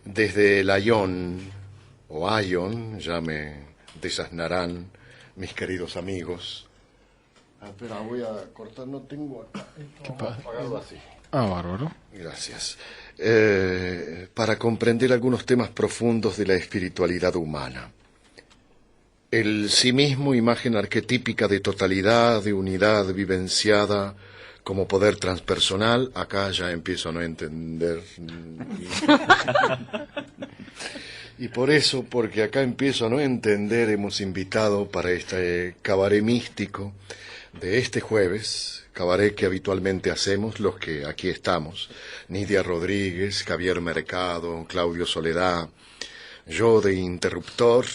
Desde el Aion, o Aion, ya me desasnarán mis queridos amigos. Espera, voy a cortar, no tengo acá. Vamos a apagarlo así. Bárbaro. Gracias. Para comprender algunos temas profundos de la espiritualidad humana. El sí mismo, imagen arquetípica de totalidad, de unidad vivenciada como poder transpersonal. Acá ya empiezo a no entender. Y por eso, porque acá empiezo a no entender, hemos invitado para este cabaret místico de este jueves, cabaret que habitualmente hacemos los que aquí estamos, Nidia Rodríguez, Javier Mercado, Claudio Soledad, yo de interruptor.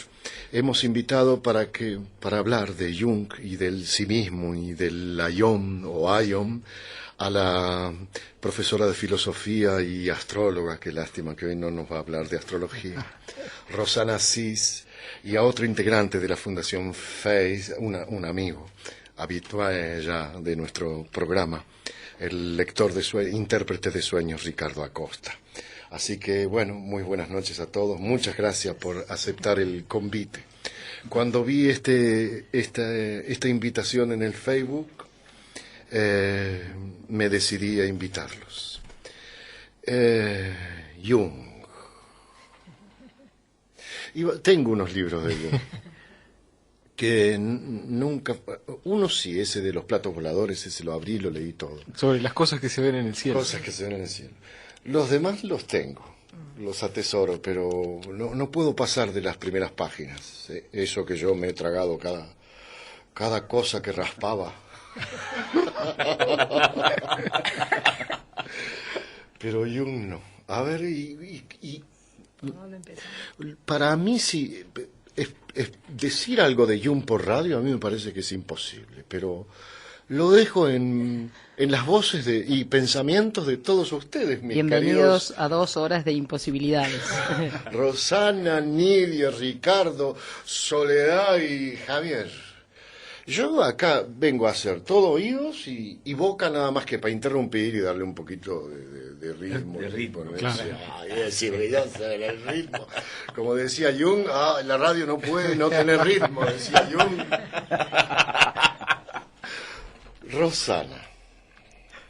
Hemos invitado para hablar de Jung y del sí mismo y del Aion o Aion a la profesora de filosofía y astróloga, qué lástima que hoy no nos va a hablar de astrología, Rosana Asís, y a otro integrante de la Fundación FACE, un amigo habitual ya de nuestro programa, el intérprete de sueños, Ricardo Acosta. Así que, bueno, muy buenas noches a todos. Muchas gracias por aceptar el convite. Cuando vi esta invitación en el Facebook, me decidí a invitarlos. Jung. Tengo unos libros de Jung que nunca... Uno sí, ese de los platos voladores, ese lo abrí y lo leí todo. Sobre las cosas que se ven en el cielo. Cosas que se ven en el cielo. Los demás los tengo, los atesoro, pero no puedo pasar de las primeras páginas. Eso que yo me he tragado cada cosa que raspaba. Pero Jung no. A ver, para mí sí, decir algo de Jung por radio a mí me parece que es imposible, pero lo dejo en las voces y pensamientos de todos ustedes, mis Bienvenidos queridos. a 2 horas de imposibilidades. Rosana, Nidia, Ricardo, Soledad y Javier. Yo acá vengo a hacer todo oídos y boca nada más que para interrumpir y darle un poquito de ritmo. De ritmo, ¿no? claro. El ritmo. Como decía Jung, la radio no puede no tener ritmo, decía Jung. Rosana.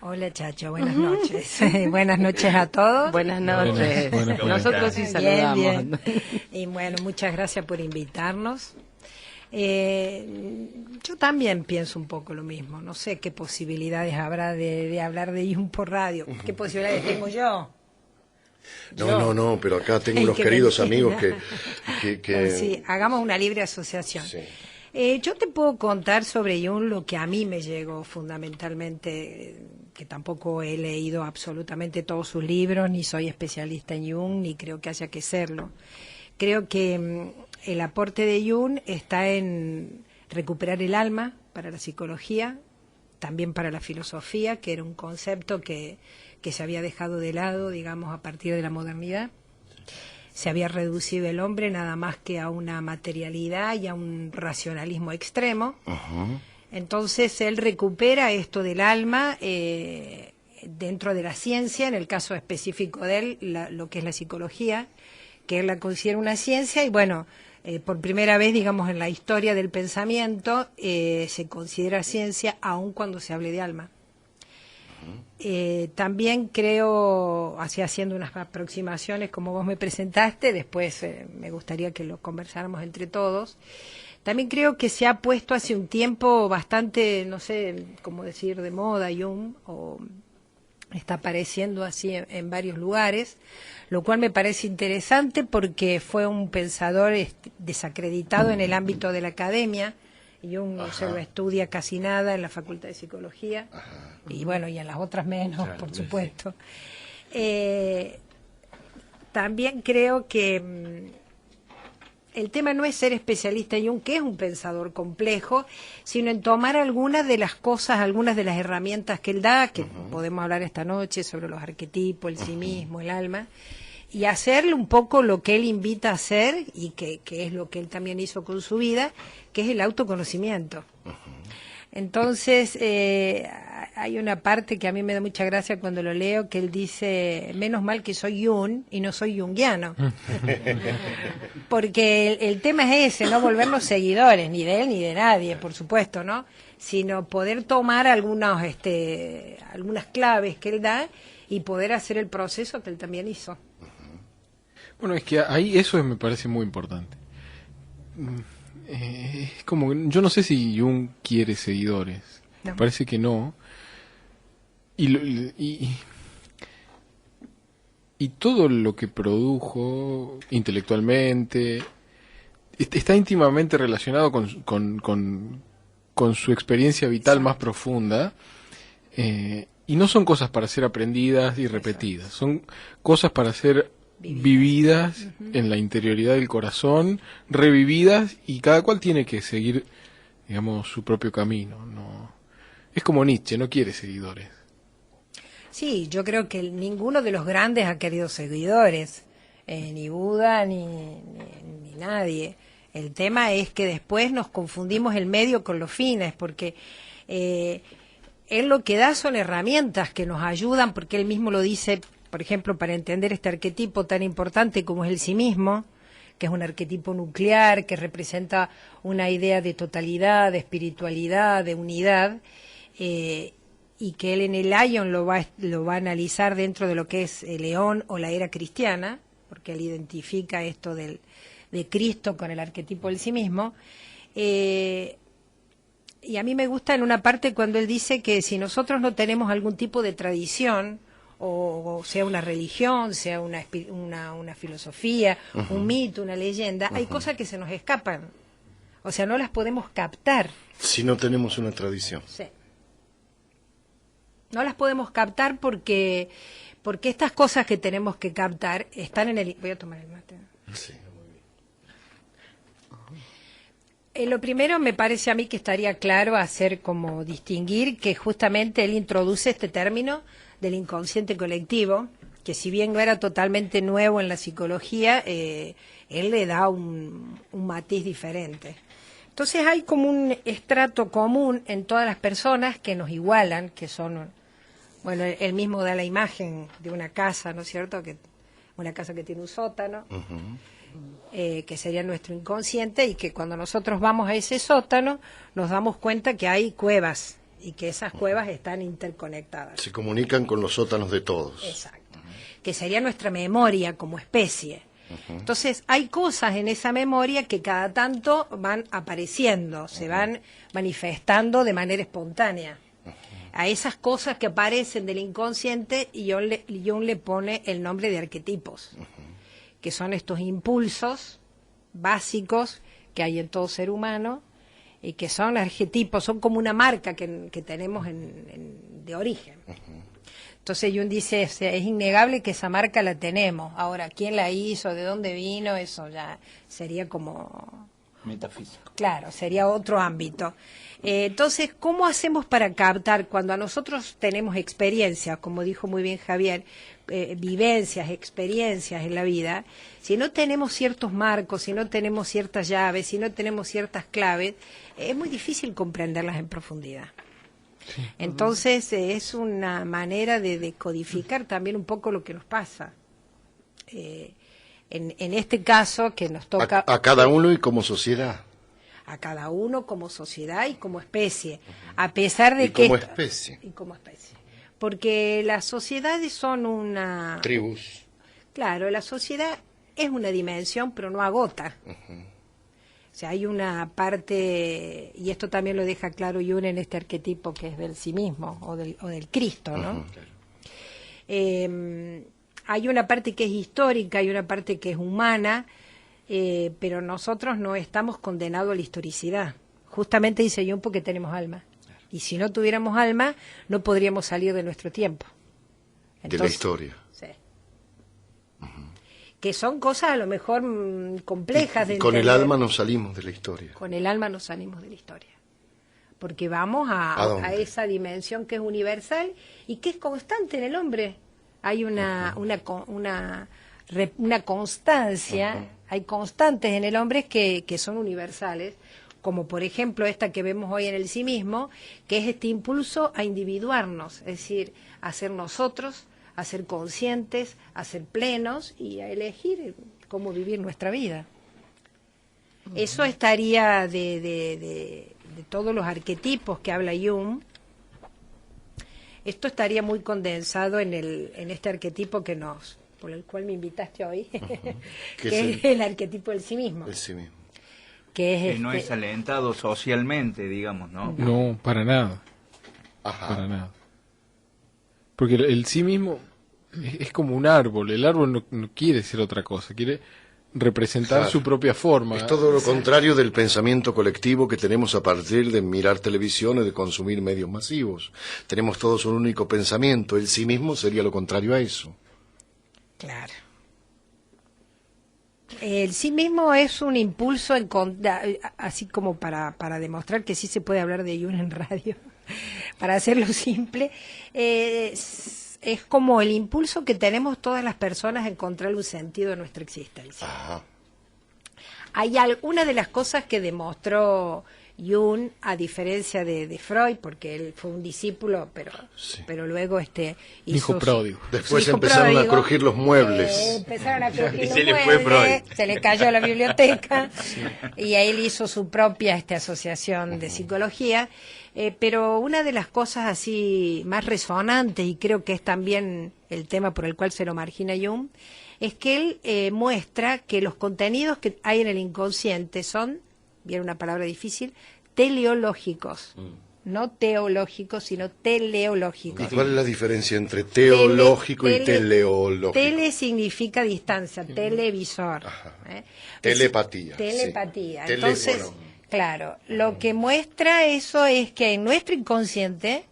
Hola, Chacho, buenas noches. Buenas noches a todos. Buenas noches. Buenas. Nosotros sí Bien, saludamos. bien. Y bueno, muchas gracias por invitarnos. Yo también pienso un poco lo mismo. No sé qué posibilidades habrá de hablar de Jung por radio. ¿Qué posibilidades tengo yo? No, pero acá tengo unos Que queridos me amigos entienda. que... Sí, hagamos una libre asociación. Sí. Yo te puedo contar sobre Jung lo que a mí me llegó fundamentalmente, que tampoco he leído absolutamente todos sus libros, ni soy especialista en Jung, ni creo que haya que serlo. Creo que el aporte de Jung está en recuperar el alma para la psicología, también para la filosofía, que era un concepto que se había dejado de lado, digamos, a partir de la modernidad. Se había reducido el hombre nada más que a una materialidad y a un racionalismo extremo. Uh-huh. Entonces él recupera esto del alma dentro de la ciencia, en el caso específico de él, lo que es la psicología, que él la considera una ciencia, y bueno, por primera vez, digamos, en la historia del pensamiento, se considera ciencia aun cuando se hable de alma. También creo, así haciendo unas aproximaciones como vos me presentaste, después me gustaría que lo conversáramos entre todos. También creo que se ha puesto hace un tiempo bastante, no sé cómo decir, de moda Jung, o está apareciendo así en varios lugares, lo cual me parece interesante porque fue un pensador desacreditado en el ámbito de la academia. Jung no se lo estudia casi nada en la Facultad de Psicología. Ajá. Y bueno, y en las otras menos, Claro, por sí. supuesto. También creo que el tema no es ser especialista en Jung, que es un pensador complejo, sino en tomar algunas de las cosas, algunas de las herramientas que él da, que podemos hablar esta noche sobre los arquetipos, el sí mismo, el alma, y hacerle un poco lo que él invita a hacer, y que es lo que él también hizo con su vida, que es el autoconocimiento. Entonces, hay una parte que a mí me da mucha gracia cuando lo leo, que él dice, menos mal que soy Jung y no soy junguiano. Porque el tema es ese, no volvernos seguidores, ni de él ni de nadie, por supuesto, ¿no? Sino poder tomar algunas claves que él da y poder hacer el proceso que él también hizo. Bueno, es que ahí eso me parece muy importante. Es como, yo no sé si Jung quiere seguidores. No. Parece que no. Y todo lo que produjo intelectualmente está íntimamente relacionado con su experiencia vital más profunda, y no son cosas para ser aprendidas y repetidas, son cosas para ser vividas en la interioridad del corazón, revividas, y cada cual tiene que seguir, digamos, su propio camino. No es como Nietzsche, no quiere seguidores. Sí, yo creo que ninguno de los grandes ha querido seguidores, ni Buda ni nadie. El tema es que después nos confundimos el medio con los fines, porque él lo que da son herramientas que nos ayudan, porque él mismo lo dice, por ejemplo, para entender este arquetipo tan importante como es el sí mismo, que es un arquetipo nuclear, que representa una idea de totalidad, de espiritualidad, de unidad, y que él en el Lion lo va a analizar dentro de lo que es el León o la era cristiana, porque él identifica esto de Cristo con el arquetipo del sí mismo. Y a mí me gusta en una parte cuando él dice que si nosotros no tenemos algún tipo de tradición, o sea una religión, sea una filosofía, un mito, una leyenda, hay cosas que se nos escapan. O sea, no las podemos captar. Si no tenemos una tradición. Sí. No las podemos captar porque estas cosas que tenemos que captar están en el... Voy a tomar el mate. Sí. Lo primero me parece a mí que estaría claro hacer como distinguir que justamente él introduce este término del inconsciente colectivo, que si bien no era totalmente nuevo en la psicología, él le da un matiz diferente. Entonces hay como un estrato común en todas las personas que nos igualan, que son, bueno, él mismo da la imagen de una casa, ¿no es cierto?, que una casa que tiene un sótano, que sería nuestro inconsciente, y que cuando nosotros vamos a ese sótano nos damos cuenta que hay cuevas y que esas cuevas están interconectadas. Se comunican con los sótanos de todos. Exacto. Que sería nuestra memoria como especie. Entonces hay cosas en esa memoria que cada tanto van apareciendo, se van manifestando de manera espontánea. A esas cosas que aparecen del inconsciente, Jung le pone el nombre de arquetipos, que son estos impulsos básicos que hay en todo ser humano, y que son arquetipos, son como una marca que tenemos de origen. Entonces Jung dice, es innegable que esa marca la tenemos. Ahora, ¿quién la hizo? ¿De dónde vino? Eso ya sería como... metafísico. Claro, sería otro ámbito. Entonces, ¿cómo hacemos para captar cuando a nosotros tenemos experiencias, como dijo muy bien Javier, vivencias, experiencias en la vida? Si no tenemos ciertos marcos, si no tenemos ciertas llaves, si no tenemos ciertas claves, es muy difícil comprenderlas en profundidad. Sí. Entonces, es una manera de codificar también un poco lo que nos pasa. En este caso, que nos toca... A cada uno y como sociedad. A cada uno como sociedad y como especie, a pesar de y que... Como especie. Y como especie. Porque las sociedades son una... Tribus. Claro, la sociedad es una dimensión, pero no agota. O sea, hay una parte, y esto también lo deja claro Jung en este arquetipo que es del sí mismo, o del Cristo, ¿no? Hay una parte que es histórica, hay una parte que es humana, pero nosotros no estamos condenados a la historicidad. Justamente dice Jung porque tenemos alma. Y si no tuviéramos alma, no podríamos salir de nuestro tiempo. Entonces, de la historia. Sí. Que son cosas a lo mejor complejas de con entender. El alma nos salimos de la historia. Con el alma nos salimos de la historia. Porque vamos a esa dimensión que es universal y que es constante en el hombre. Hay una constancia, hay constantes en el hombre que son universales, como por ejemplo esta que vemos hoy en el sí mismo, que es este impulso a individuarnos, es decir, a ser nosotros, a ser conscientes, a ser plenos y a elegir cómo vivir nuestra vida. Eso estaría de todos los arquetipos que habla Jung. Esto estaría muy condensado en este arquetipo por el cual me invitaste hoy, que es el arquetipo del sí mismo. El sí mismo. Que no es alentado socialmente, digamos, ¿no? No, para nada. Ajá. Para nada. Porque el sí mismo es como un árbol. El árbol no quiere ser otra cosa, quiere representar Claro. su propia forma. Es todo lo contrario del pensamiento colectivo que tenemos a partir de mirar televisión y de consumir medios masivos. Tenemos todos un único pensamiento. El sí mismo sería lo contrario a eso. Claro. El sí mismo es un impulso, así como para demostrar que sí se puede hablar de Jung en radio, para hacerlo simple, es como el impulso que tenemos todas las personas a encontrar un sentido en nuestra existencia. Ajá. Hay una de las cosas que demostró Jung, a diferencia de Freud, porque él fue un discípulo, pero luego Hijo pródigo. Después su hijo empezaron a pródigo, crujir los muebles. Empezaron a crujir Y los se le fue muebles, Freud. se le cayó la biblioteca, y ahí él hizo su propia asociación de psicología. Pero una de las cosas así más resonantes, y creo que es también el tema por el cual se lo margina Jung, es que él muestra que los contenidos que hay en el inconsciente son, viene una palabra difícil, teleológicos. No teológicos, sino teleológicos. ¿Y cuál es la diferencia entre teológico y teleológico? Tele significa distancia, televisor. Ajá. ¿eh? Telepatía. Telepatía. Sí. Entonces, Teléfono. claro, lo que muestra eso es que en nuestro inconsciente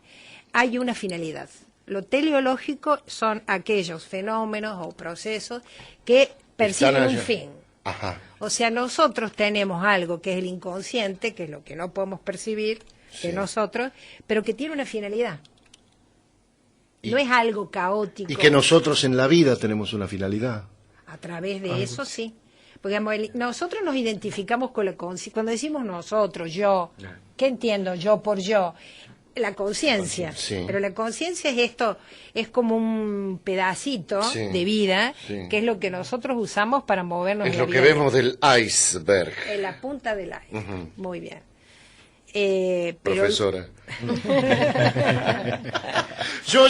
hay una finalidad. Lo teleológico son aquellos fenómenos o procesos que persiguen Están un allá. fin. Ajá. O sea, nosotros tenemos algo que es el inconsciente, que es lo que no podemos percibir de Sí. nosotros, pero que tiene una finalidad. Y- No es algo caótico. Y que nosotros en la vida tenemos una finalidad. A través de eso sí. Porque digamos, nosotros nos identificamos con la conciencia. Cuando decimos nosotros, yo, ¿qué entiendo? Yo por yo. La conciencia. Sí. Pero la conciencia es esto, es como un pedacito Sí. de vida, Sí. que es lo que nosotros usamos para movernos Es en la lo que vida. vemos del iceberg, En la punta del iceberg. Ujú. Muy bien. Pero profesora. Yo,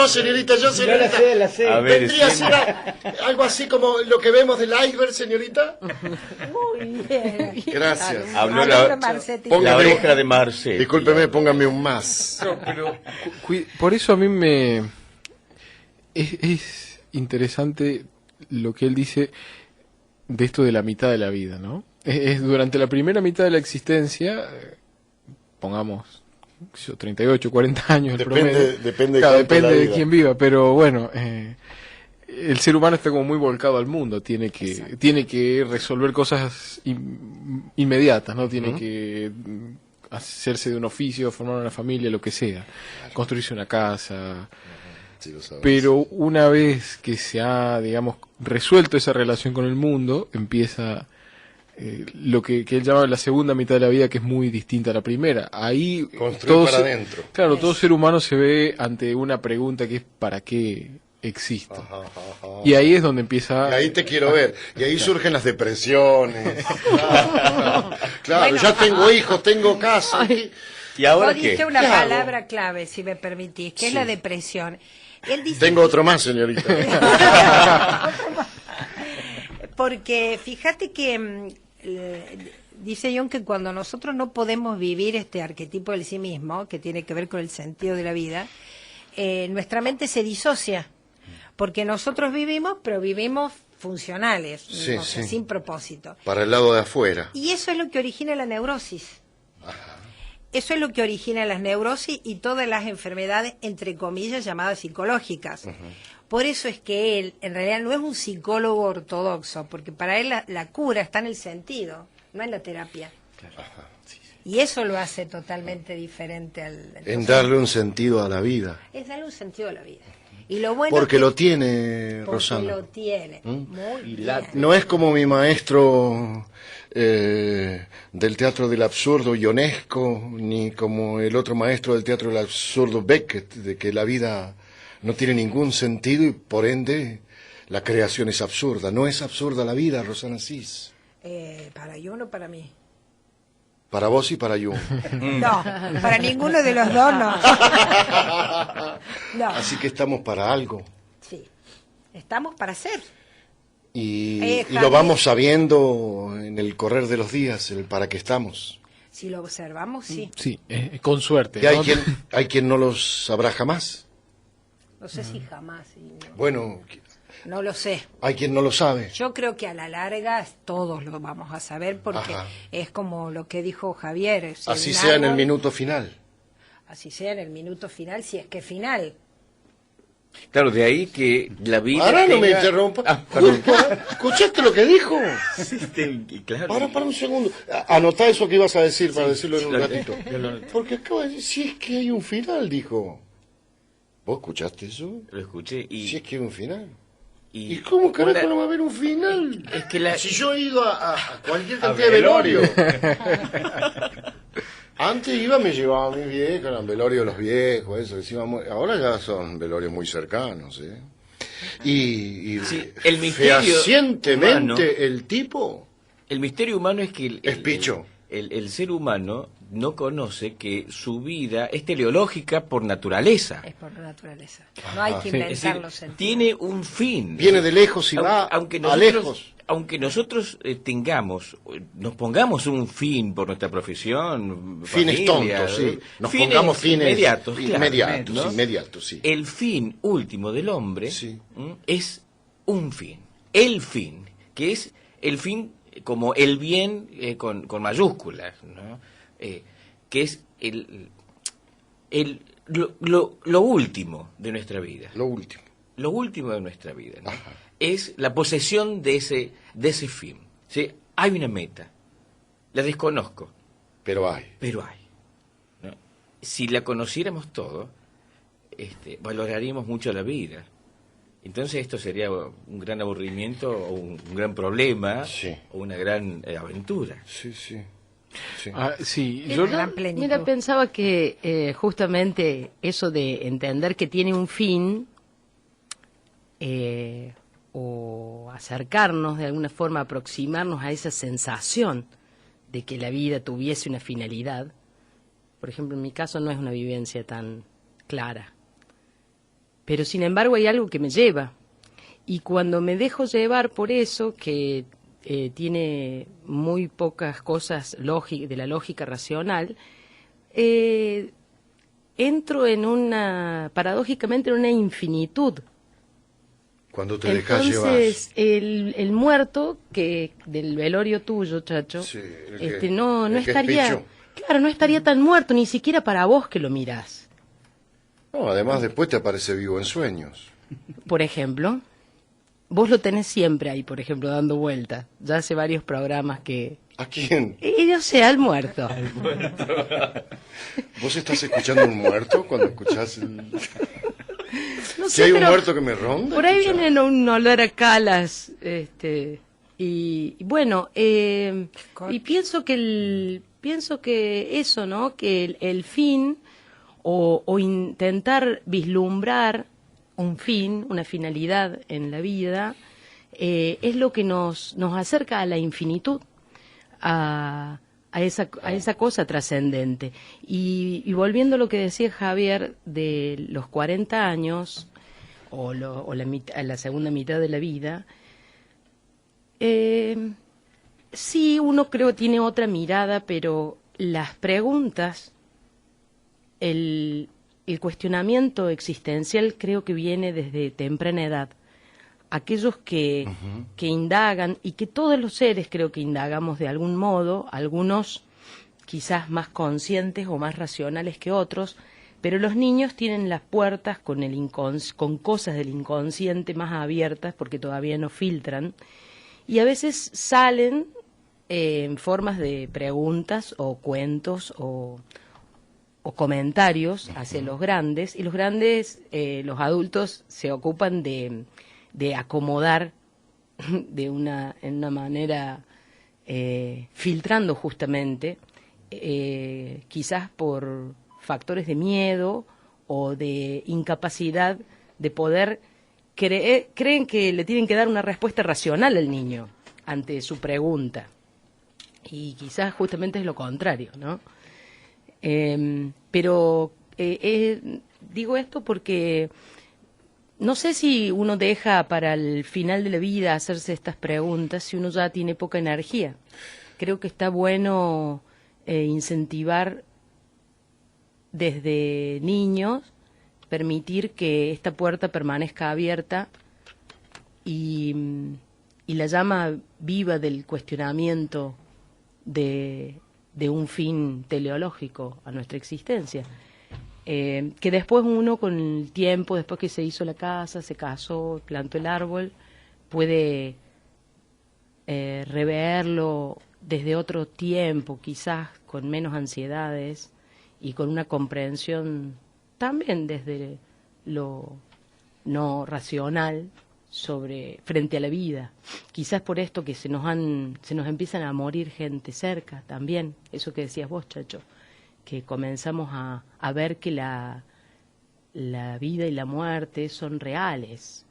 señorita, señorita. La sé. A ver, ¿Vendría a sí. ser algo así como lo que vemos del iceberg, señorita? muy bien. Gracias. Habló Habló la- Marcetti. Ponga- La Póngame- oreja de Marcel. Discúlpeme, póngame un más. Por eso a mí es interesante lo que él dice de esto de la mitad de la vida, ¿no? Es durante la primera mitad de la existencia, pongamos, qué sé yo, 38, 40 años el promedio. Depende de Claro, cuánto depende la de vida. quién viva, pero bueno, el ser humano está como muy volcado al mundo, tiene que resolver cosas inmediatas, ¿no? Tiene que hacerse de un oficio, formar una familia, lo que sea, construirse una casa. Sí, lo sabes. Pero una vez que se ha, digamos, resuelto esa relación con el mundo, empieza lo que él llama la segunda mitad de la vida, que es muy distinta a la primera. Ahí Construir para adentro. Claro, todo ser humano se ve ante una pregunta que es ¿para qué existo? Ajá, ajá. Y ahí es donde empieza... Y ahí te quiero ver. Y ahí surgen las depresiones. Claro, Bueno. ya tengo hijos, tengo casa. ¿Y ahora Vos dijiste qué? una ¿Qué hago? palabra clave, si me permitís, que es Sí. la depresión. Él dice Tengo otro más, señorita. porque fíjate que dice Jung que cuando nosotros no podemos vivir este arquetipo del sí mismo, que tiene que ver con el sentido de la vida, nuestra mente se disocia, porque nosotros vivimos, pero vivimos funcionales, Sí, o sea, sí. sin propósito. Para el lado de afuera. Y eso es lo que origina la neurosis. Eso es lo que origina las neurosis y todas las enfermedades, entre comillas, llamadas psicológicas. Por eso es que él, en realidad, no es un psicólogo ortodoxo, porque para él la cura está en el sentido, no en la terapia. Y eso lo hace totalmente diferente al... En darle un sentido a la vida. Es darle un sentido a la vida. Y lo bueno Porque es que- lo tiene, porque Rosana. lo tiene. Muy bien. No es como mi maestro del teatro del absurdo, Ionesco, ni como el otro maestro del teatro del absurdo, Beckett, de que la vida no tiene ningún sentido y por ende la creación es absurda. No es absurda la vida, Rosana Cis. Para Jung o para mí. Para vos y para Jung. No, para ninguno de los dos no. No, Así que estamos para algo. sí. Estamos para ser. Y Javier. lo vamos sabiendo en el correr de los días, el para qué estamos. Si lo observamos, sí. Sí, con suerte. Y hay ¿no? quien no los sabrá jamás. No sé si jamás. Sí, no. Bueno, No lo sé. hay quien no lo sabe. Yo creo que a la larga todos lo vamos a saber porque Ajá. es como lo que dijo Javier. si Así un sea en el árbol- minuto final. Así sea en el minuto final, si es que final. Claro, de ahí que la vida. Ahora no me tenga- interrumpa. Ah, perdón. ¿Escuchaste lo que dijo? Claro. Para un segundo. Anotá eso que ibas a decir para decirlo en un lo- ratito. yo lo- Porque acaba de decir, si es que hay un final, dijo. ¿Vos escuchaste eso? Lo escuché y. Si es que hay un final. y ¿Y cómo carajo una- no va a haber un final? Es que la. Si yo he ido a cualquier cantidad de velorio. Antes iba, me llevaba a mis viejos, eran velorios de los viejos, eso. Ahora ya son velorios muy cercanos, ¿eh? Y Sí, el misterio fehacientemente humano. el tipo El misterio humano es que es picho. el ser humano no conoce que su vida es teleológica por naturaleza. Es por naturaleza. No hay que Es inventar decir, los sentidos. tiene un fin. Viene de lejos y va aunque a nosotros, lejos. Aunque nosotros nos pongamos un fin por nuestra profesión, Fines familia, tontos, sí. Nos fines pongamos fines inmediatos, claro, inmediatos, ¿no? inmediatos, sí. El fin último del hombre Sí. es un fin, el fin, que es el fin como el bien con mayúsculas, ¿no? Que es lo último de nuestra vida. Lo último. Lo último de nuestra vida, ¿no? Ajá. Es la posesión de ese fin. ¿Sí? Hay una meta, la desconozco, Pero hay. pero hay, ¿no? Si la conociéramos todo, valoraríamos mucho la vida. Entonces esto sería un gran aburrimiento o un gran problema Sí. o una gran aventura. Sí, sí. Sí. Sí, Es yo gran plenitud. Mira, pensaba que justamente eso de entender que tiene un fin o acercarnos de alguna forma, aproximarnos a esa sensación de que la vida tuviese una finalidad. Por ejemplo, en mi caso no es una vivencia tan clara. Pero sin embargo hay algo que me lleva. Y cuando me dejo llevar por eso, que tiene muy pocas cosas de la lógica racional, entro paradójicamente en una infinitud. Cuando te dejas llevar. Entonces, el muerto del velorio tuyo, Chacho, Sí, el que- no el que es estaría, picho. claro, no estaría tan muerto, ni siquiera para vos que lo mirás. No, además después te aparece vivo en sueños. Por ejemplo, vos lo tenés siempre ahí, por ejemplo, dando vueltas. Ya hace varios programas que... ¿A quién? Yo sé, al muerto. ¿Vos estás escuchando un muerto cuando escuchás No si sé, hay un pero muerto que me ronda? por ahí escuchá. viene un olor a calas, y bueno, y pienso que eso, ¿no? Que el fin o intentar vislumbrar un fin, una finalidad en la vida, es lo que nos acerca a la infinitud, a esa cosa trascendente. Y volviendo a lo que decía Javier de los 40 años o la segunda mitad de la vida, sí, uno creo tiene otra mirada, pero las preguntas, el cuestionamiento existencial creo que viene desde temprana edad. Aquellos que indagan, y que todos los seres creo que indagamos de algún modo, algunos quizás más conscientes o más racionales que otros, pero los niños tienen las puertas con cosas del inconsciente más abiertas porque todavía no filtran, y a veces salen en formas de preguntas o cuentos o o comentarios hacia los grandes, y los grandes, los adultos, se ocupan de acomodar en una manera, filtrando justamente, quizás por factores de miedo o de incapacidad de poder, creen que le tienen que dar una respuesta racional al niño ante su pregunta, y quizás justamente es lo contrario, ¿no? Pero digo esto porque no sé si uno deja para el final de la vida hacerse estas preguntas si uno ya tiene poca energía. Creo que está bueno incentivar desde niños, permitir que esta puerta permanezca abierta y la llama viva del cuestionamiento de un fin teleológico a nuestra existencia. Que después uno, con el tiempo, después que se hizo la casa, se casó, plantó el árbol, puede reverlo desde otro tiempo, quizás con menos ansiedades y con una comprensión también desde lo no racional frente a la vida. Quizás por esto que se nos empiezan a morir gente cerca también, eso que decías vos, Chacho, que comenzamos a ver que la vida y la muerte son reales,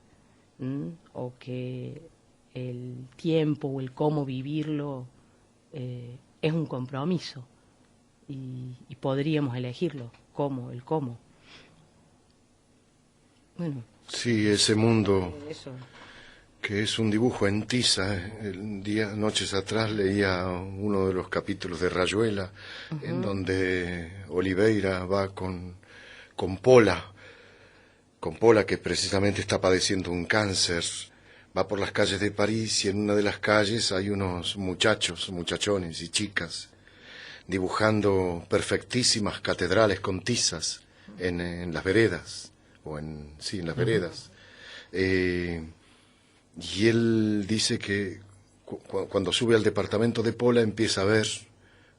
o que el tiempo o el cómo vivirlo es un compromiso, y podríamos elegirlo, el cómo. Bueno. Sí, ese mundo Eso. que es un dibujo en tiza. Noches atrás leía uno de los capítulos de Rayuela, en donde Oliveira va con Pola, que precisamente está padeciendo un cáncer. Va por las calles de París, y en una de las calles hay unos muchachones y chicas, dibujando perfectísimas catedrales con tizas en las veredas, en las veredas. Y él dice que cuando sube al departamento de Pola empieza a ver,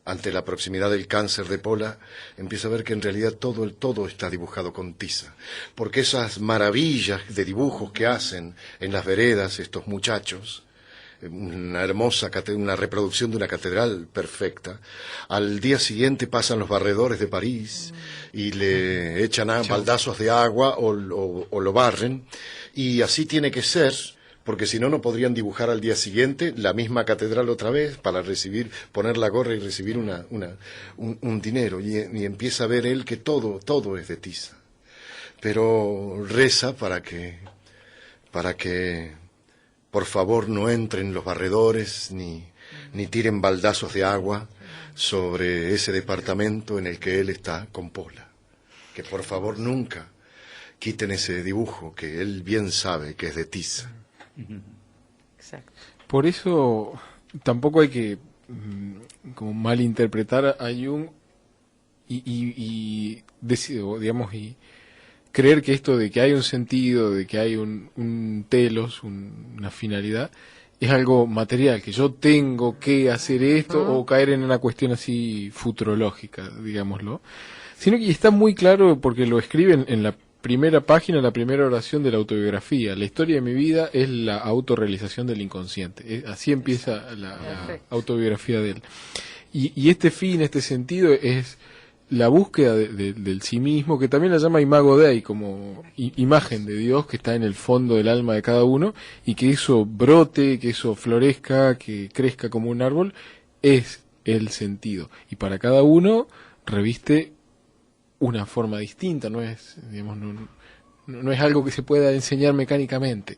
ante la proximidad del cáncer de Pola, empieza a ver que en realidad todo está dibujado con tiza. Porque esas maravillas de dibujos que hacen en las veredas estos muchachos, una reproducción de una catedral perfecta, al día siguiente pasan los barredores de París y le echan baldazos de agua o lo barren, y así tiene que ser, porque si no, no podrían dibujar al día siguiente la misma catedral otra vez para poner la gorra y recibir un dinero. Y empieza a ver él que todo es de tiza. Pero reza para que por favor no entren los barredores ni tiren baldazos de agua sobre ese departamento en el que él está con Pola. Que por favor nunca quiten ese dibujo que él bien sabe que es de tiza. Exacto. Por eso tampoco hay que como malinterpretar a Jung y creer que esto de que hay un sentido, de que hay un telos, una finalidad, es algo material, que yo tengo que hacer esto o caer en una cuestión así futurológica, digámoslo, sino que está muy claro porque lo escriben en la primera página, la primera oración de la autobiografía. La historia de mi vida es la autorrealización del inconsciente. Así empieza la autobiografía de él. Y este fin, este sentido es la búsqueda del sí mismo, que también la llama Imago Dei, como imagen de Dios que está en el fondo del alma de cada uno, y que eso brote, que eso florezca, que crezca como un árbol, es el sentido. Y para cada uno reviste una forma distinta, no es, digamos, no es algo que se pueda enseñar mecánicamente.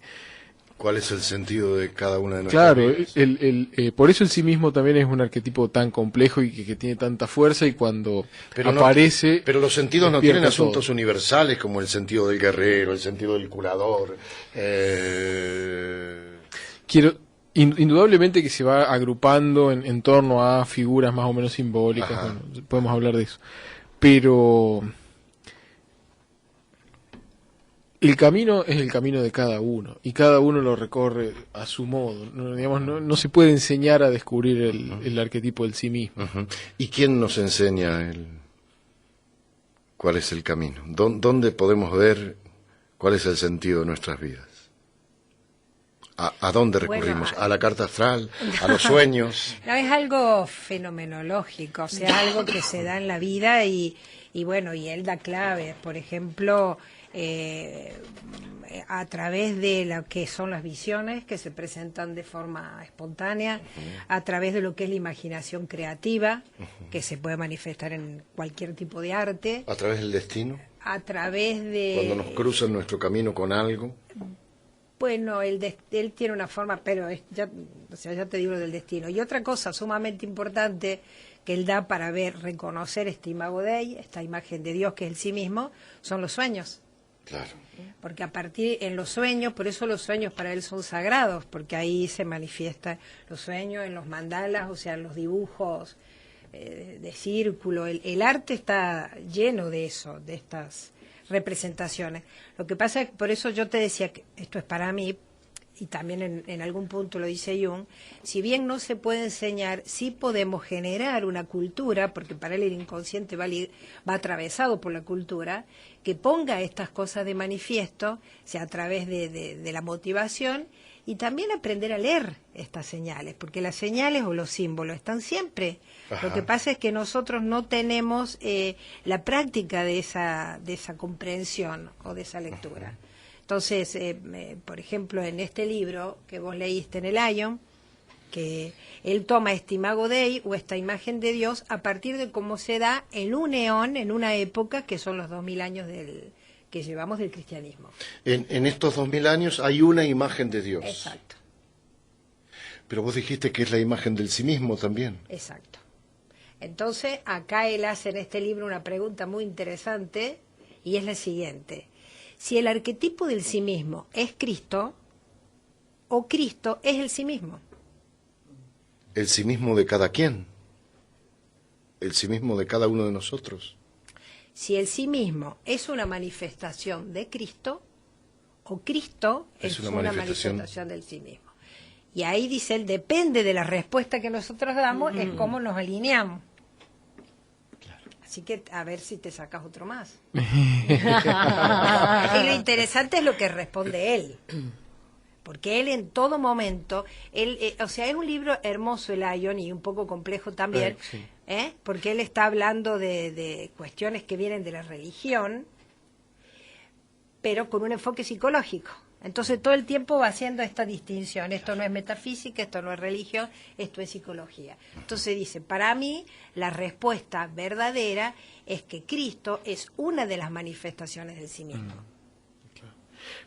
¿Cuál es el sentido de cada una de nuestras vidas? Claro, por eso el sí mismo también es un arquetipo tan complejo y que tiene tanta fuerza, y cuando aparece... Pero los sentidos no tienen asuntos todo. Universales, como el sentido del guerrero, el sentido del curador. Indudablemente que se va agrupando en torno a figuras más o menos simbólicas, bueno, podemos hablar de eso. Pero el camino es el camino de cada uno, y cada uno lo recorre a su modo. No se puede enseñar a descubrir el arquetipo del sí mismo. ¿Y quién nos enseña cuál es el camino, dónde podemos ver cuál es el sentido de nuestras vidas. ¿A dónde recurrimos? Bueno, ¿A la carta astral? ¿A los sueños? No, es algo fenomenológico, o sea, algo que se da en la vida y bueno, y él da claves, por ejemplo, a través de lo que son las visiones que se presentan de forma espontánea, a través de lo que es la imaginación creativa, que se puede manifestar en cualquier tipo de arte, ¿A través del destino? a través de... Cuando nos cruzan nuestro camino con algo. Bueno, él tiene una forma, pero ya te digo lo del destino. Y otra cosa sumamente importante que él da para reconocer este imago Dei, esta imagen de Dios que es el sí mismo, son los sueños. Claro. Porque en los sueños, por eso los sueños para él son sagrados, porque ahí se manifiestan los sueños en los mandalas, o sea, en los dibujos de círculo. El arte está lleno de eso, de estas representaciones. Lo que pasa es que por eso yo te decía que esto es para mí, y también en algún punto lo dice Jung, si bien no se puede enseñar, sí podemos generar una cultura, porque para él el inconsciente va atravesado por la cultura, que ponga estas cosas de manifiesto, o sea, a través de la motivación, y también aprender a leer estas señales, porque las señales o los símbolos están siempre. Ajá. Lo que pasa es que nosotros no tenemos la práctica de esa comprensión o de esa lectura. Ajá. Entonces, por ejemplo, en este libro que vos leíste en el Ion, que él toma este imago Dei o esta imagen de Dios a partir de cómo se da en un eón, en una época que son los 2000 años que llevamos del cristianismo. En estos 2000 años hay una imagen de Dios. Exacto. Pero vos dijiste que es la imagen del sí mismo también. Exacto. Entonces, acá él hace en este libro una pregunta muy interesante y es la siguiente. Si el arquetipo del sí mismo es Cristo, o Cristo es el sí mismo. El sí mismo de cada quien. El sí mismo de cada uno de nosotros. Si el sí mismo es una manifestación de Cristo, o Cristo es una manifestación del sí mismo. Y ahí dice él, depende de la respuesta que nosotros damos, es cómo nos alineamos. Así que a ver si te sacas otro más. Y lo interesante es lo que responde él. Porque él en todo momento, o sea, es un libro hermoso el Ion y un poco complejo también, sí. Porque él está hablando de cuestiones que vienen de la religión, pero con un enfoque psicológico. Entonces todo el tiempo va haciendo esta distinción, esto no es metafísica, esto no es religión, esto es psicología. Entonces dice, para mí la respuesta verdadera es que Cristo es una de las manifestaciones del sí mismo.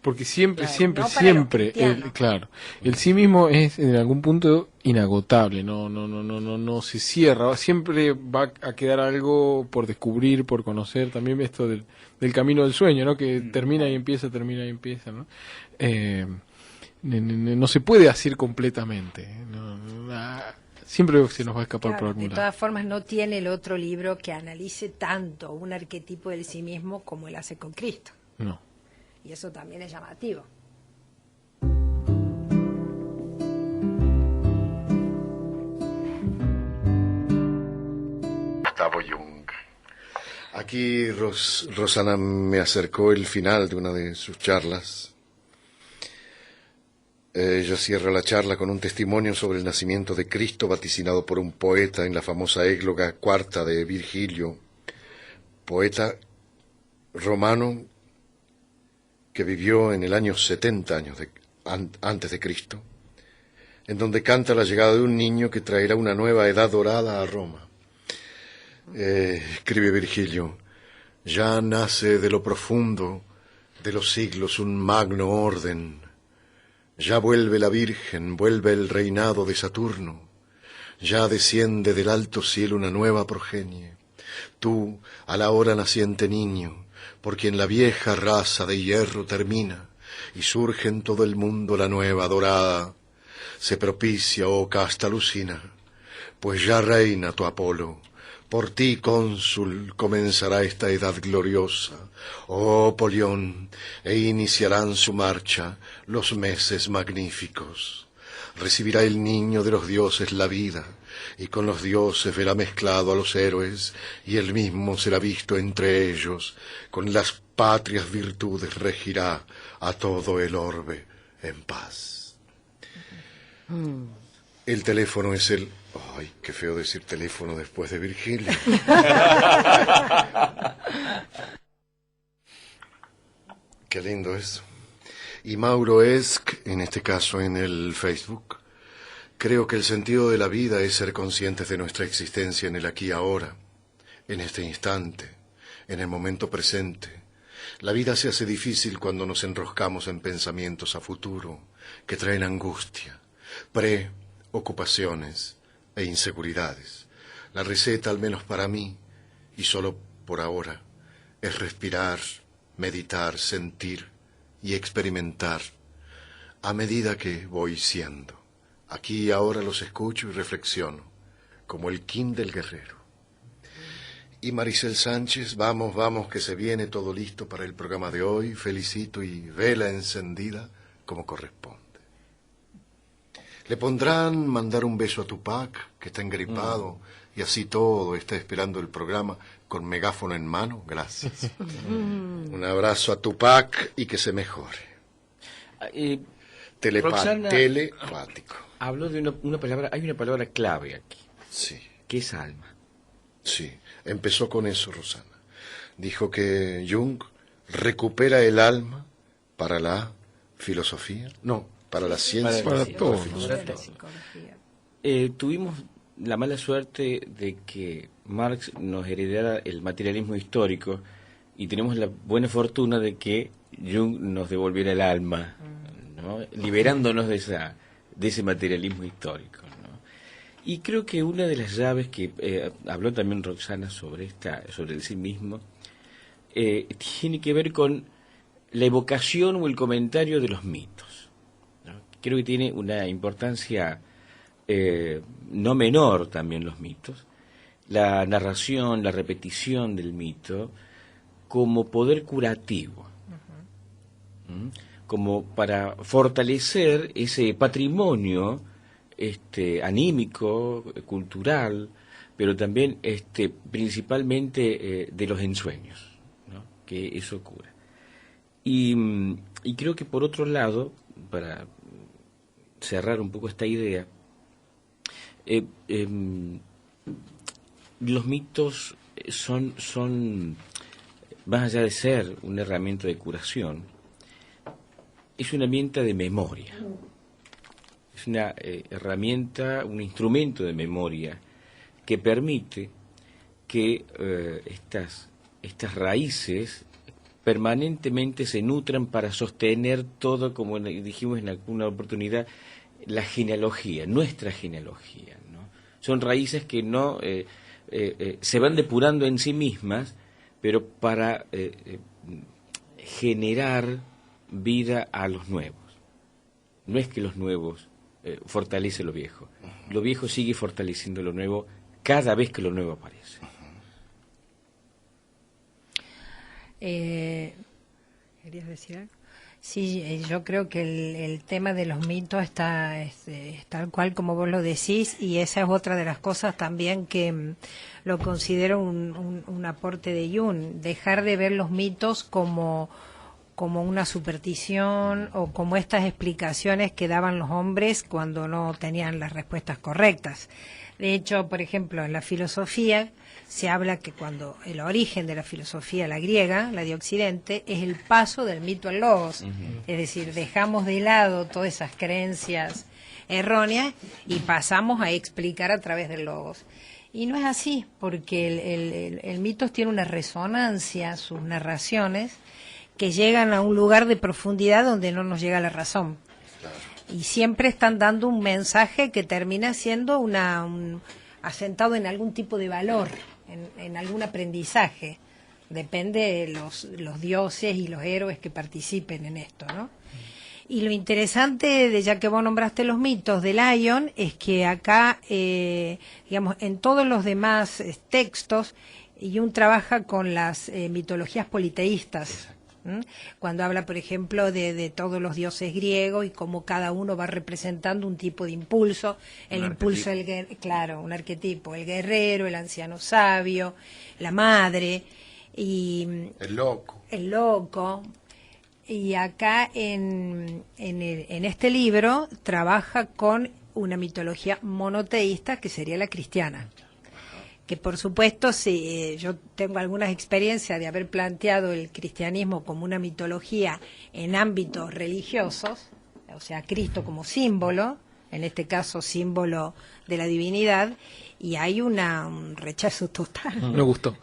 Porque siempre, Claro, siempre, no para siempre, los cristianos. claro, el sí mismo es en algún punto inagotable, no se cierra, siempre va a quedar algo por descubrir, por conocer, también esto del camino del sueño, ¿no? Que termina y empieza, ¿no? No se puede hacer completamente, siempre se nos va a escapar Claro, por algún de lado. todas formas no tiene el otro libro que analice tanto un arquetipo del sí mismo como él hace con Cristo. No. Y eso también es llamativo. Gustavo Jung. Aquí Rosana me acercó el final de una de sus charlas. Ella cierra la charla con un testimonio sobre el nacimiento de Cristo vaticinado por un poeta en la famosa égloga cuarta de Virgilio, poeta romano que vivió en el año 70 antes de Cristo, en donde canta la llegada de un niño que traerá una nueva edad dorada a Roma. Escribe Virgilio, ya nace de lo profundo de los siglos un magno orden, ya vuelve la Virgen, vuelve el reinado de Saturno, ya desciende del alto cielo una nueva progenie, tú, a la hora naciente niño, por quien la vieja raza de hierro termina, y surge en todo el mundo la nueva dorada, se propicia, oh casta Lucina, pues ya reina tu Apolo, por ti, cónsul, comenzará esta edad gloriosa, oh Polión, e iniciarán su marcha los meses magníficos. recibirá el niño de los dioses la vida, y con los dioses verá mezclado a los héroes, y él mismo será visto entre ellos, con las patrias virtudes regirá a todo el orbe en paz. El teléfono es el... Ay, qué feo decir teléfono después de Virgilio. Qué lindo eso. Y Mauro Esk, en este caso en el Facebook, creo que el sentido de la vida es ser conscientes de nuestra existencia en el aquí y ahora, en este instante, en el momento presente. La vida se hace difícil cuando nos enroscamos en pensamientos a futuro que traen angustia, preocupaciones e inseguridades. La receta, al menos para mí, y solo por ahora, es respirar, meditar, sentir y experimentar a medida que voy siendo. Aquí y ahora los escucho y reflexiono, como el kin del guerrero. Y Maricel Sánchez, vamos, vamos, que se viene todo listo para el programa de hoy. Felicito y vela encendida como corresponde. ¿Le pondrán mandar un beso a Tupac, que está engripado, y así todo está esperando el programa con megáfono en mano? Gracias. Un abrazo a Tupac y que se mejore. Roxana Telepático. habló de una palabra, hay una palabra clave aquí, Sí, que es alma. sí. Empezó con eso, Rosana. Dijo que Jung recupera el alma para la filosofía. No, para la ciencia. Para todo. Para todo. Tuvimos la mala suerte de que Marx nos heredara el materialismo histórico y tenemos la buena fortuna de que Jung nos devolviera el alma, ¿no? Liberándonos de ese materialismo histórico, ¿no? Y creo que una de las llaves que habló también Roxana sobre el sí mismo tiene que ver con la evocación o el comentario de los mitos, ¿no? Creo que tiene una importancia no menor también los mitos, la narración, la repetición del mito como poder curativo, como para fortalecer ese patrimonio anímico, cultural, pero también principalmente de los ensueños, ¿no? Que eso cura. Y creo que por otro lado, para cerrar un poco esta idea, los mitos son, más allá de ser una herramienta de curación, es una herramienta de memoria. Es una herramienta, un instrumento de memoria que permite que estas raíces permanentemente se nutran para sostener todo, como dijimos en alguna oportunidad, la genealogía, nuestra genealogía, ¿no? Son raíces que no se van depurando en sí mismas, pero para generar vida a los nuevos. No es que los nuevos fortalece lo viejo sigue fortaleciendo lo nuevo cada vez que lo nuevo aparece. ¿Querías decir algo? Sí, yo creo que el tema de los mitos está tal cual como vos lo decís, y esa es otra de las cosas también que lo considero un aporte de Jung, dejar de ver los mitos como una superstición o como estas explicaciones que daban los hombres cuando no tenían las respuestas correctas. De hecho, por ejemplo, en la filosofía se habla que cuando el origen de la filosofía, la griega, la de Occidente, es el paso del mito al logos. Es decir, dejamos de lado todas esas creencias erróneas y pasamos a explicar a través del logos. Y no es así, porque el mito tiene una resonancia, sus narraciones, que llegan a un lugar de profundidad donde no nos llega la razón. Y siempre están dando un mensaje que termina siendo asentado en algún tipo de valor, en algún aprendizaje. Depende de los dioses y los héroes que participen en esto, ¿no? Y lo interesante, ya que vos nombraste los mitos de Lyon, es que acá, digamos, en todos los demás textos, Jung trabaja con las mitologías politeístas, ¿Mm? Cuando habla, por ejemplo, de todos los dioses griegos y cómo cada uno va representando un tipo de impulso, el impulso claro, un arquetipo, el guerrero, el anciano sabio, la madre y El loco. el loco. Y acá en este libro trabaja con una mitología monoteísta que sería la cristiana. Que por supuesto, si yo tengo algunas experiencias de haber planteado el cristianismo como una mitología en ámbitos religiosos, o sea, Cristo como símbolo, en este caso símbolo de la divinidad, y hay un rechazo total. No gustó.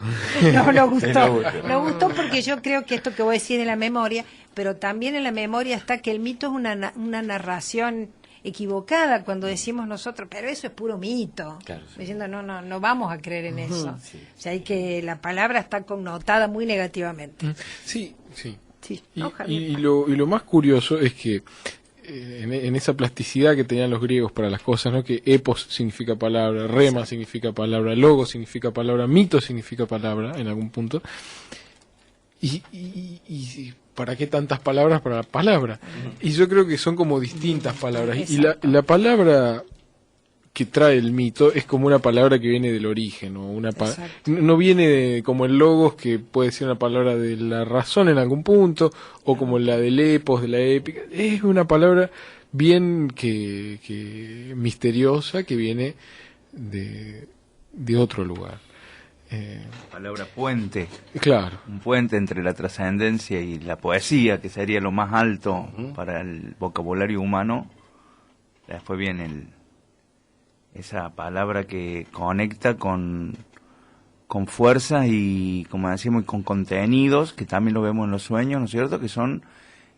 No gustó. No gustó porque yo creo que esto que voy a decir de la memoria, pero también en la memoria está que el mito es una narración equivocada cuando decimos nosotros, pero eso es puro mito. Claro, sí. Diciendo, no vamos a creer en eso. Sí. O sea, hay que la palabra está connotada muy negativamente. Sí, sí. Sí, Y lo más curioso es que en esa plasticidad que tenían los griegos para las cosas, ¿no? Que epos significa palabra, rema significa palabra, logo significa palabra, mito significa palabra en algún punto. Y ¿para qué tantas palabras para la palabra? Y yo creo que son como distintas palabras. Y la palabra que trae el mito es como una palabra que viene del origen, ¿no? No viene como el logos, que puede ser una palabra de la razón en algún punto, o como la del epos, de la épica. Es una palabra bien que misteriosa, que viene de otro lugar. Palabra puente. Claro. Un puente entre la trascendencia y la poesía, que sería lo más alto para el vocabulario humano. Después viene esa palabra que conecta con fuerzas y, como decíamos, con contenidos, que también lo vemos en los sueños, ¿no es cierto?, que son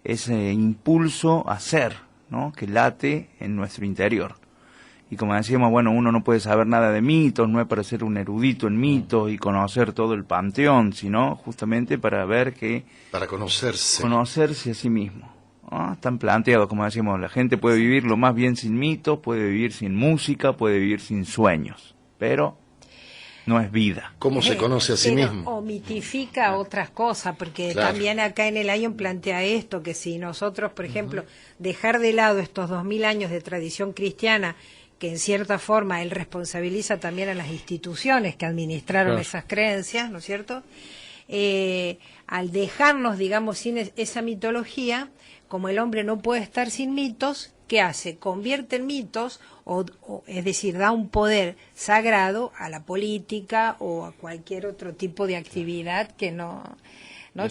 ese impulso a ser, ¿no?, que late en nuestro interior. Y como decíamos, bueno, uno no puede saber nada de mitos, no es para ser un erudito en mitos y conocer todo el panteón, sino justamente para ver que... Para conocerse. Conocerse a sí mismo. ¿No? Están planteados, como decimos, la gente puede vivir lo más bien sin mitos, puede vivir sin música, puede vivir sin sueños, pero no es vida. ¿Cómo se conoce a sí mismo? O mitifica otras cosas, porque Claro. también acá en el Ion plantea esto, que si nosotros, por ejemplo, dejar de lado estos 2000 años de tradición cristiana, que en cierta forma él responsabiliza también a las instituciones que administraron Claro. esas creencias, ¿no es cierto? Al dejarnos, digamos, sin esa mitología, como el hombre no puede estar sin mitos, ¿qué hace? Convierte en mitos, es decir, da un poder sagrado a la política o a cualquier otro tipo de actividad que no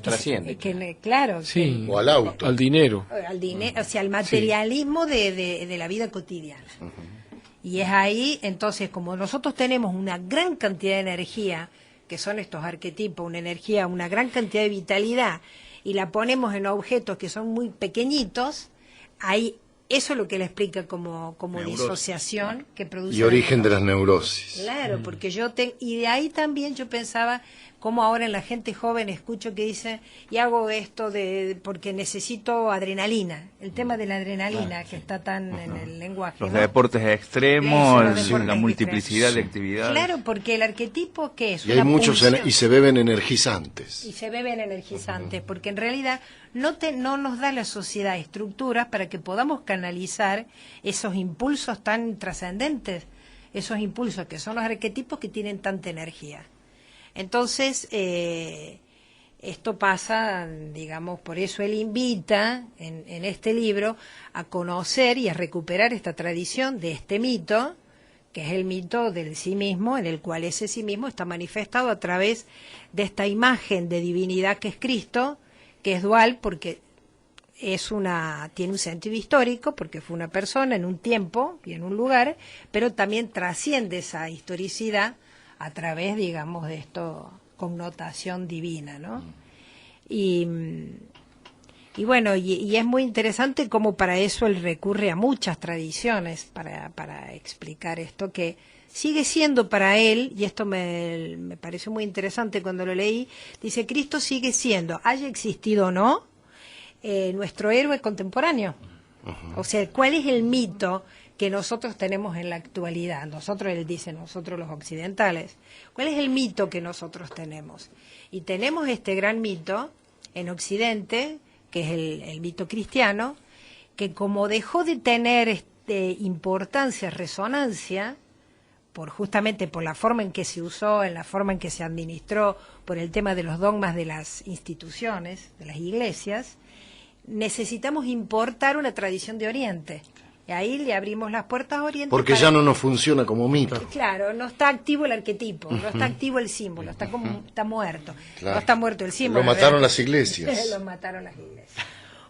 trasciende. Claro, Sí. O al auto. Al dinero. al dinero, o sea, al materialismo de la vida cotidiana. Y es ahí, entonces, como nosotros tenemos una gran cantidad de energía, que son estos arquetipos, una energía, una gran cantidad de vitalidad, y la ponemos en objetos que son muy pequeñitos, ahí eso es lo que le explica como disociación que produce... Y origen de las neurosis. Claro, porque y de ahí también yo pensaba cómo ahora en la gente joven escucho que dice, y hago esto porque necesito adrenalina, el tema de la adrenalina que está tan en el lenguaje. Los ¿no? deportes extremos, Eso, los deportes la multiplicidad de extremos. actividades. Claro, porque el arquetipo, ¿qué es? Y hay Una muchos pulsión. y se beben energizantes. Y se beben energizantes, porque en realidad no nos da la sociedad estructuras para que podamos canalizar esos impulsos tan trascendentes, esos impulsos que son los arquetipos que tienen tanta energía. Entonces, esto pasa, digamos, por eso él invita en este libro a conocer y a recuperar esta tradición de este mito, que es el mito del sí mismo, en el cual ese sí mismo está manifestado a través de esta imagen de divinidad que es Cristo, que es dual porque tiene un sentido histórico, porque fue una persona en un tiempo y en un lugar, pero también trasciende esa historicidad a través, digamos, de esto, connotación divina, ¿no? Y bueno, y es muy interesante cómo para eso él recurre a muchas tradiciones para explicar esto, que sigue siendo para él, y esto me pareció muy interesante cuando lo leí, dice, Cristo sigue siendo, haya existido o no, nuestro héroe contemporáneo. O sea, ¿cuál es el mito que nosotros tenemos en la actualidad? Nosotros, él dice, nosotros los occidentales. ¿Cuál es el mito que nosotros tenemos? Y tenemos este gran mito en Occidente, que es el mito cristiano, que como dejó de tener importancia, resonancia, justamente por la forma en que se usó, en la forma en que se administró, por el tema de los dogmas de las instituciones, de las iglesias, necesitamos importar una tradición de Oriente. Y ahí le abrimos las puertas a Oriente. Porque ya no nos funciona como mito. Claro, no está activo el arquetipo, no está activo el símbolo, está muerto. Claro. No está muerto el símbolo. Lo mataron las iglesias. Lo mataron las iglesias.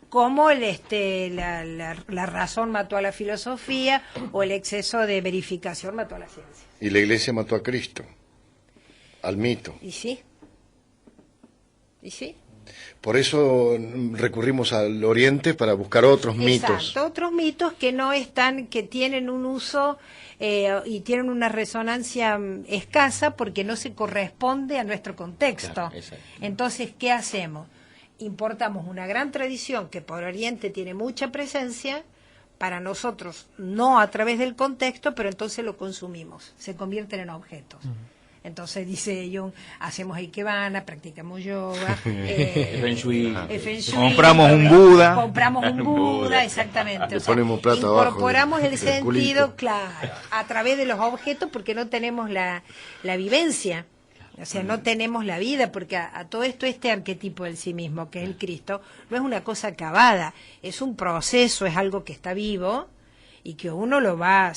Como la razón mató a la filosofía o el exceso de verificación mató a la ciencia. Y la iglesia mató a Cristo, al mito. ¿Y sí? ¿Y sí? Por eso recurrimos al Oriente para buscar otros mitos. Exacto, otros mitos que no están, que tienen un uso y tienen una resonancia escasa porque no se corresponde a nuestro contexto. Claro, exacto. Entonces, ¿qué hacemos? Importamos una gran tradición que por Oriente tiene mucha presencia, para nosotros no a través del contexto, pero entonces lo consumimos, se convierten en objetos. Entonces dice Jung, hacemos ikebana, practicamos yoga, Feng Shui. Feng Shui, Compramos un Buda. Compramos un Buda, exactamente. Le ponemos plata abajo incorporamos del el sentido, culito. claro, a través de los objetos porque no tenemos la vivencia. O sea, no tenemos la vida, porque a todo esto este arquetipo del sí mismo, que es el Cristo, no es una cosa acabada, es un proceso, es algo que está vivo y que uno lo va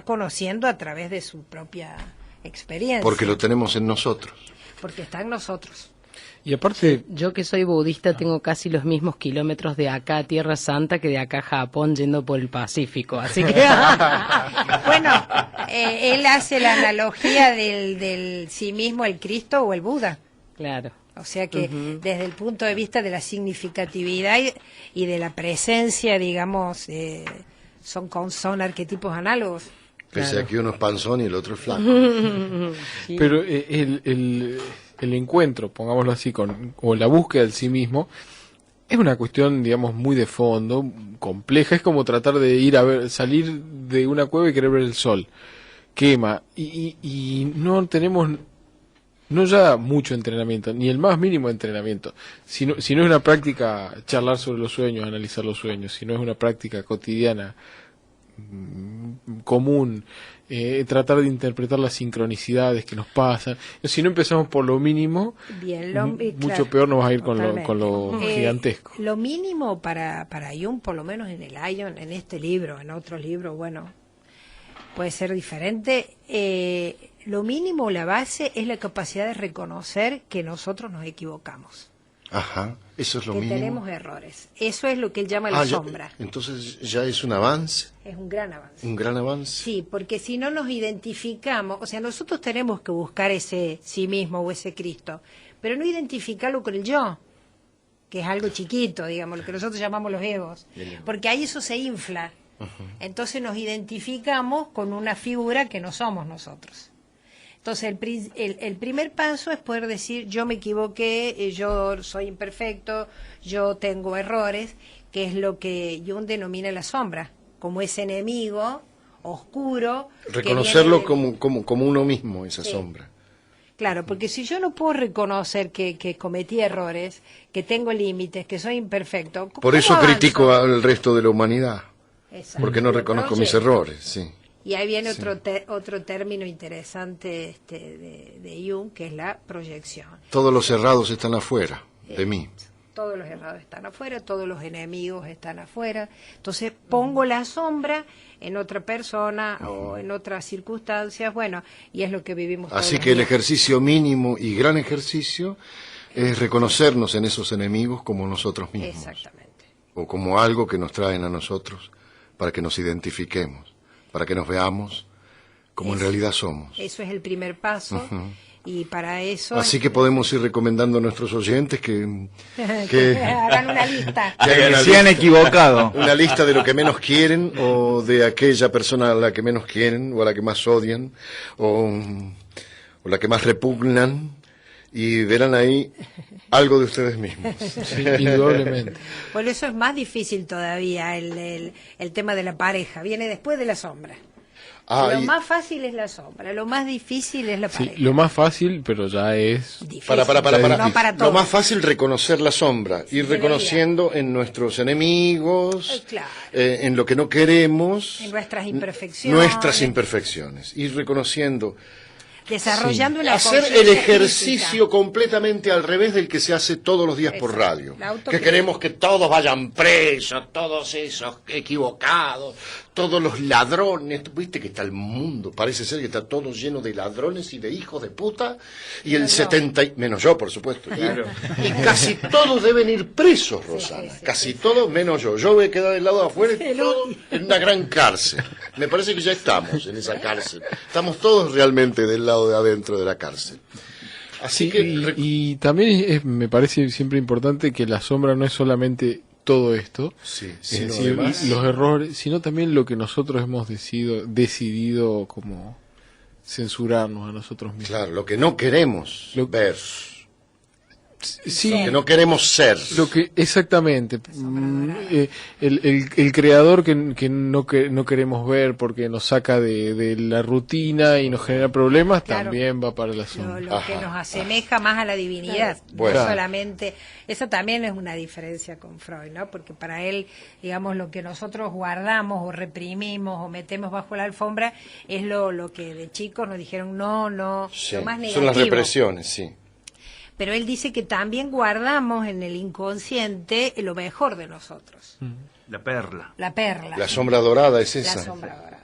conociendo a través de su propia experiencia. Porque lo tenemos en nosotros. Porque está en nosotros. Y aparte, Yo que soy budista tengo casi los mismos kilómetros de acá a Tierra Santa que de acá a Japón yendo por el Pacífico, así que... Bueno, él hace la analogía del sí mismo, el Cristo o el Buda. Claro. O sea que desde el punto de vista de la significatividad y de la presencia, digamos, son arquetipos análogos. Pese a que uno es panzón y el otro es flaco. Sí. pero el encuentro, pongámoslo así, o la búsqueda del sí mismo, es una cuestión, digamos, muy de fondo, compleja. Es como tratar de salir de una cueva y querer ver el sol. Quema. Y no tenemos, no ya mucho entrenamiento, ni el más mínimo entrenamiento. Si no es una práctica charlar sobre los sueños, analizar los sueños, si no es una práctica cotidiana, común, tratar de interpretar las sincronicidades que nos pasan. Si no empezamos por lo mínimo, Bien, mucho claro, peor nos va a ir totalmente. con lo gigantesco. Lo mínimo para Jung, por lo menos en el Ion, en este libro, en otros libros, bueno, puede ser diferente. Lo mínimo, la base, es la capacidad de reconocer que nosotros nos equivocamos. Ajá, eso es lo que mínimo. tenemos errores. Eso es lo que él llama la sombra. Entonces ya es un avance, Es un gran avance. un gran avance. Sí, porque si no nos identificamos, o sea, nosotros tenemos que buscar ese sí mismo o ese Cristo, pero no identificarlo con el yo, que es algo chiquito, digamos, lo que nosotros llamamos los egos, porque ahí eso se infla. Entonces nos identificamos con una figura que no somos nosotros. Entonces el primer paso es poder decir yo me equivoqué, yo soy imperfecto, yo tengo errores, que es lo que Jung denomina la sombra, como ese enemigo oscuro. Reconocerlo que viene como uno mismo, esa Sí. sombra. Claro, porque si yo no puedo reconocer que cometí errores, que tengo límites, que soy imperfecto, Por ¿cómo eso avanzo? critico al resto de la humanidad, Exacto. porque no reconozco mis errores, sí. Y ahí viene Sí. otro término interesante de Jung, que es la proyección. Todos los errados están afuera de mí. Todos los errados están afuera, todos los enemigos están afuera. Entonces pongo la sombra en otra persona o en otras circunstancias, bueno, y es lo que vivimos todos Así los que el días. ejercicio mínimo y gran ejercicio es reconocernos en esos enemigos como nosotros mismos. Exactamente. O como algo que nos traen a nosotros para que nos identifiquemos, para que nos veamos como en realidad somos. Eso es el primer paso. Y para eso... Así que podemos ir recomendando a nuestros oyentes que hagan una lista. que hagan Que una se han lista. equivocado. Una lista de lo que menos quieren o de aquella persona a la que menos quieren o a la que más odian o la que más repugnan y verán ahí algo de ustedes mismos. Sí, indudablemente. Por eso es más difícil todavía el tema de la pareja. Viene después de la sombra. Ah, Lo y- más fácil es la sombra, lo más difícil es la Sí, pared. lo más fácil, pero ya es... Difícil, para. No para Lo todos. más fácil reconocer la sombra, ir debería. reconociendo en nuestros enemigos, Claro. en lo que no queremos, En nuestras imperfecciones. nuestras imperfecciones, ir reconociendo. Desarrollando una Hacer el conciencia ejercicio crítica. completamente al revés del que se hace todos los días por Exacto. radio. La Que autocrítica. queremos que todos vayan presos, todos esos equivocados, todos los ladrones. Viste que está el mundo, parece ser que está todo lleno de ladrones y de hijos de puta, y el 70, menos yo, por supuesto. Y casi todos deben ir presos, Rosana. Casi todos, menos yo. Yo voy a quedar del lado de afuera y todos en una gran cárcel. Me parece que ya estamos en esa cárcel. Estamos todos realmente del lado de adentro de la cárcel. Así Sí, que y también me parece siempre importante que la sombra no es solamente todo esto, sí, es sino decir, además- los errores, sino también lo que nosotros hemos decidido como censurarnos a nosotros mismos. claro, lo que no queremos Lo- ver, Sí, lo que no queremos ser. lo que exactamente el creador que no queremos ver porque nos saca de la rutina y nos genera problemas, Claro. también va para la Lo, sombra. lo que Ajá, nos asemeja más a la divinidad, Bueno. no solamente, eso también es una diferencia con Freud, ¿no? Porque para él, digamos, lo que nosotros guardamos o reprimimos o metemos bajo la alfombra es lo que de chicos nos dijeron no, Sí, lo más negativo. son las represiones, sí. Pero él dice que también guardamos en el inconsciente lo mejor de nosotros, La perla. la perla, La sombra dorada es la esa. sombra dorada.